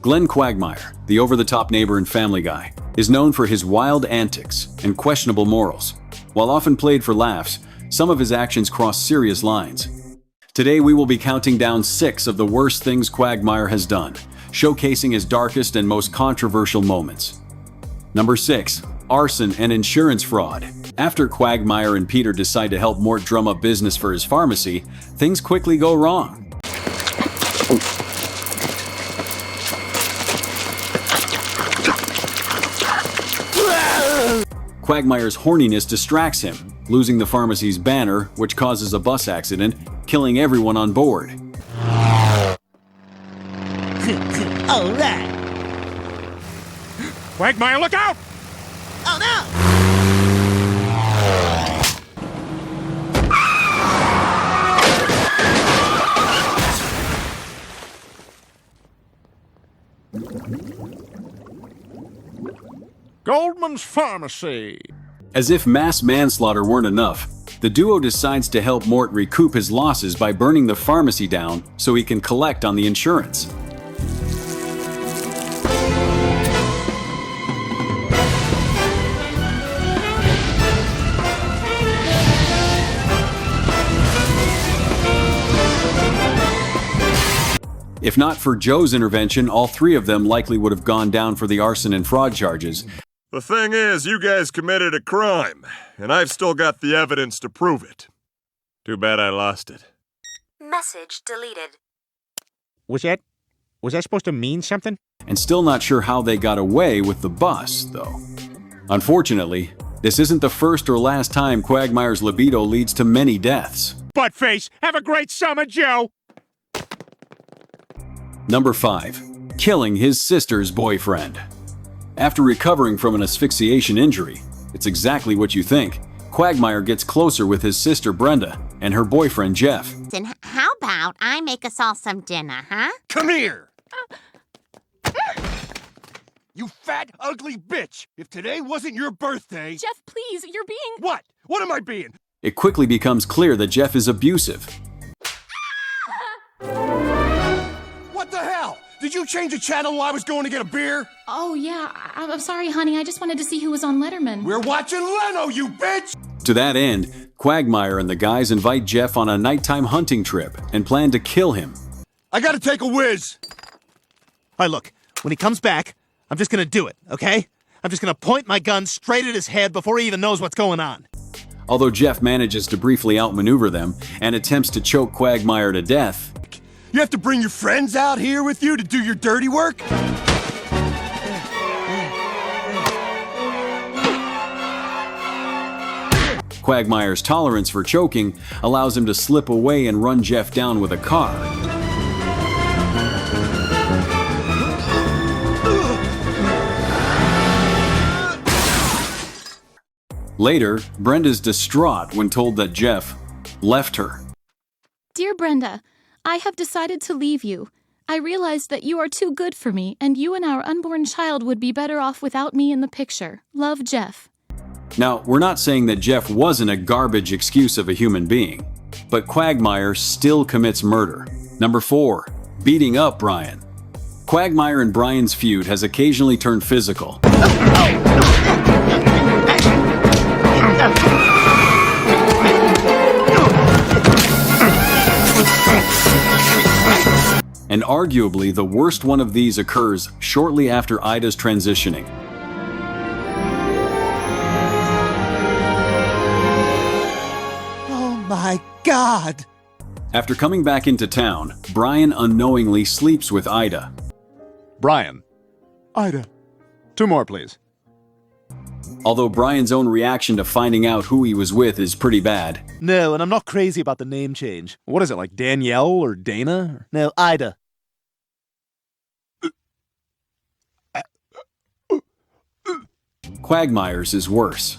Glenn Quagmire, the over-the-top neighbor in Family Guy, is known for his wild antics and questionable morals. While often played for laughs, some of his actions cross serious lines. Today we will be counting down 6 of the worst things Quagmire has done, showcasing his darkest and most controversial moments. Number 6. Arson and insurance fraud. After Quagmire and Peter decide to help Mort drum up business for his pharmacy, things quickly go wrong. Quagmire's horniness distracts him, losing the pharmacy's banner, which causes a bus accident, killing everyone on board. All right. Quagmire, look out! Oh no! Goldman's Pharmacy. As if mass manslaughter weren't enough, the duo decides to help Mort recoup his losses by burning the pharmacy down so he can collect on the insurance. If not for Joe's intervention, all 3 of them likely would have gone down for the arson and fraud charges. The thing is, you guys committed a crime, and I've still got the evidence to prove it. Too bad I lost it. Message deleted. Was that supposed to mean something? And still not sure how they got away with the bus, though. Unfortunately, this isn't the first or last time Quagmire's libido leads to many deaths. Buttface, have a great summer, Joe! Number 5. Killing his sister's boyfriend. After recovering from an asphyxiation injury, it's exactly what you think. Quagmire gets closer with his sister Brenda and her boyfriend Jeff. Then how about I make us all some dinner, huh? Come here! You fat, ugly bitch! If today wasn't your birthday... Jeff, please, you're being... What? What am I being? It quickly becomes clear that Jeff is abusive. What the hell? Did you change the channel while I was going to get a beer? Oh, yeah. I'm sorry, honey. I just wanted to see who was on Letterman. We're watching Leno, you bitch! To that end, Quagmire and the guys invite Jeff on a nighttime hunting trip and plan to kill him. I gotta take a whiz! All right, look. When he comes back, I'm just gonna do it, okay? I'm just gonna point my gun straight at his head before he even knows what's going on. Although Jeff manages to briefly outmaneuver them and attempts to choke Quagmire to death, You have to bring your friends out here with you to do your dirty work? Quagmire's tolerance for choking allows him to slip away and run Jeff down with a car. Later, Brenda's distraught when told that Jeff left her. Dear Brenda, I have decided to leave you. I realize that you are too good for me, and you and our unborn child would be better off without me in the picture. Love, Jeff. Now, we're not saying that Jeff wasn't a garbage excuse of a human being, but Quagmire still commits murder. Number 4. Beating up Brian. Quagmire and Brian's feud has occasionally turned physical. And arguably the worst one of these occurs shortly after Ida's transitioning. Oh my God! After coming back into town, Brian unknowingly sleeps with Ida. Brian. Ida. 2 more, please. Although Brian's own reaction to finding out who he was with is pretty bad. No, and I'm not crazy about the name change. What is it, like Danielle or Dana? No, Ida. Quagmire's is worse.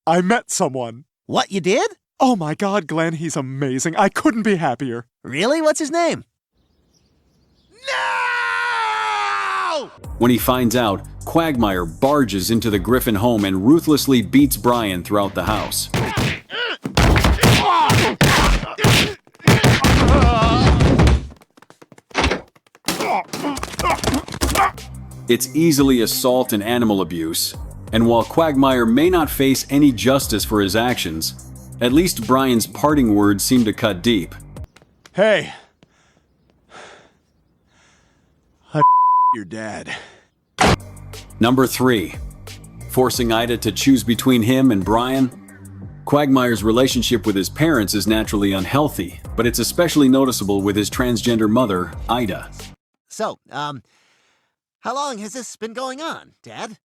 I met someone. What, you did? Oh my God, Glenn, he's amazing. I couldn't be happier. Really? What's his name? No! When he finds out, Quagmire barges into the Griffin home and ruthlessly beats Brian throughout the house. It's easily assault and animal abuse, and while Quagmire may not face any justice for his actions, at least Brian's parting words seem to cut deep. Hey. I your dad. Number 3. Forcing Ida to choose between him and Brian. Quagmire's relationship with his parents is naturally unhealthy, but it's especially noticeable with his transgender mother, Ida. So, how long has this been going on, Dad?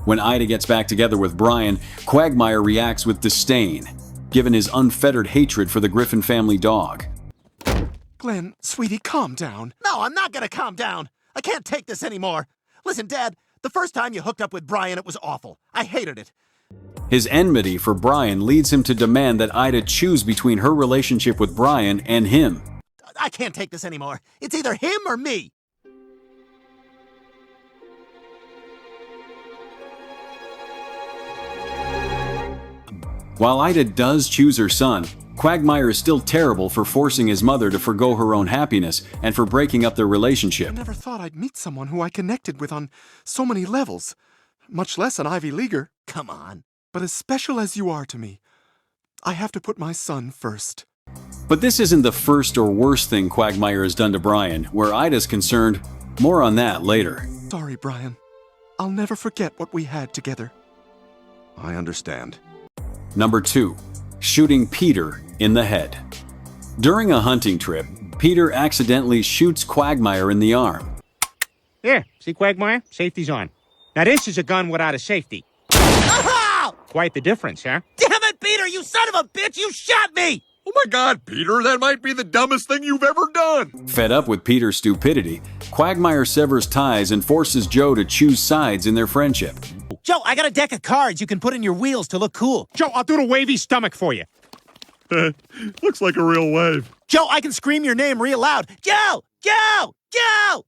When Ida gets back together with Brian, Quagmire reacts with disdain, given his unfettered hatred for the Griffin family dog. Glenn, sweetie, calm down. No, I'm not gonna calm down. I can't take this anymore. Listen, Dad, the first time you hooked up with Brian, it was awful. I hated it. His enmity for Brian leads him to demand that Ida choose between her relationship with Brian and him. I can't take this anymore. It's either him or me. While Ida does choose her son, Quagmire is still terrible for forcing his mother to forgo her own happiness and for breaking up their I relationship. never thought I'd meet someone who I connected with on so many levels, much less an Ivy Leaguer. Come on. But as special as you are to me, I have to put my son first. But this isn't the first or worst thing Quagmire has done to Brian, where Ida's concerned. More on that later. Sorry, Brian. I'll never forget what we had together. I understand. Number 2. Shooting Peter in the head. During a hunting trip, Peter accidentally shoots Quagmire in the arm. Yeah, see, Quagmire? Safety's on. Now this is a gun without a safety. Oh! Quite the difference, huh? Damn it, Peter, you son of a bitch! You shot me! Oh my God, Peter, that might be the dumbest thing you've ever done. Fed up with Peter's stupidity, Quagmire severs ties and forces Joe to choose sides in their friendship. Joe, I got a deck of cards you can put in your wheels to look cool. Joe, I'll do the wavy stomach for you. Looks like a real wave. Joe, I can scream your name real loud. Joe! Joe! Joe!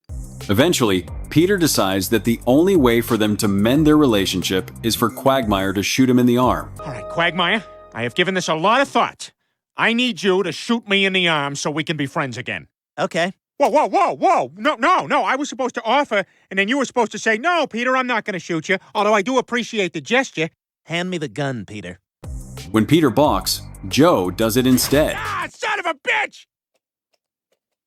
Eventually, Peter decides that the only way for them to mend their relationship is for Quagmire to shoot him in the arm. All right, Quagmire, I have given this a lot of thought. I need you to shoot me in the arm so we can be friends again. Okay. Whoa, whoa, whoa, whoa. No. I was supposed to offer, and then you were supposed to say, no, Peter, I'm not going to shoot you, although I do appreciate the gesture. Hand me the gun, Peter. When Peter balks, Joe does it instead. Ah, son of a bitch!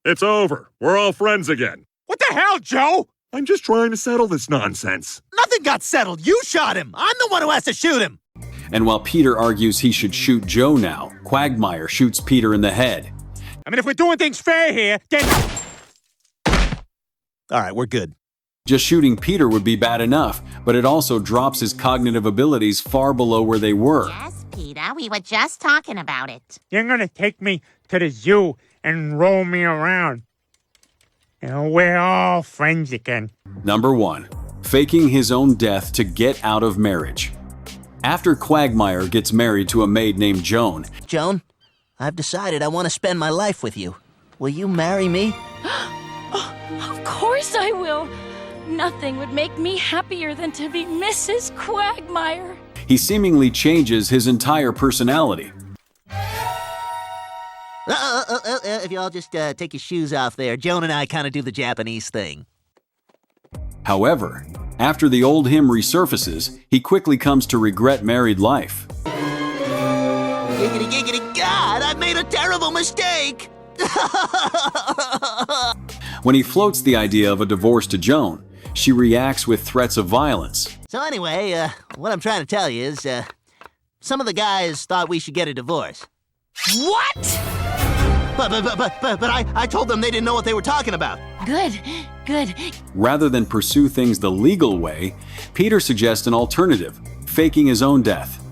It's over. We're all friends again. What the hell, Joe? I'm just trying to settle this nonsense. Nothing got settled. You shot him. I'm the one who has to shoot him. And while Peter argues he should shoot Joe now, Quagmire shoots Peter in the head. I mean, if we're doing things fair here, then... All right, we're good. Just shooting Peter would be bad enough, but it also drops his cognitive abilities far below where they were. Yes, Peter, we were just talking about it. You're going to take me to the zoo and roll me around. You know, we're all friends again. Number 1. Faking his own death to get out of marriage. After Quagmire gets married to a maid named Joan, Joan, I've decided I want to spend my life with you. Will you marry me? Of course I will. Nothing would make me happier than to be Mrs. Quagmire. he seemingly changes his entire personality. If y'all just take your shoes off there, Joan and I kind of do the Japanese thing. However, after the old him resurfaces, he quickly comes to regret married life. Giggity, giggity, God, I made a terrible mistake! When he floats the idea of a divorce to Joan, she reacts with threats of violence. So anyway, what I'm trying to tell you is, some of the guys thought we should get a divorce. What? But I told them they didn't know what they were talking about. Good. Rather than pursue things the legal way, Peter suggests an alternative, faking his own death.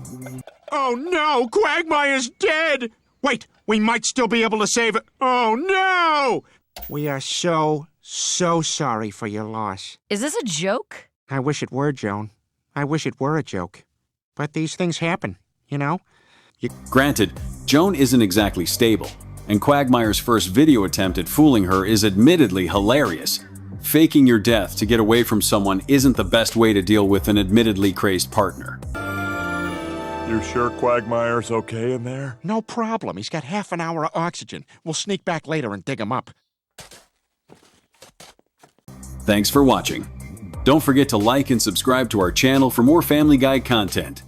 Oh no, Quagmire's dead! Wait, we might still be able to save it. Oh no! We are so sorry for your loss. Is this a joke? I wish it were, Joan. I wish it were a joke. But these things happen, you know? Granted, Joan isn't exactly stable, and Quagmire's first video attempt at fooling her is admittedly hilarious. Faking your death to get away from someone isn't the best way to deal with an admittedly crazed partner. You sure Quagmire's okay in there? No problem. He's got half an hour of oxygen. We'll sneak back later and dig him up. Thanks for watching. Don't forget to like and subscribe to our channel for more Family Guy content.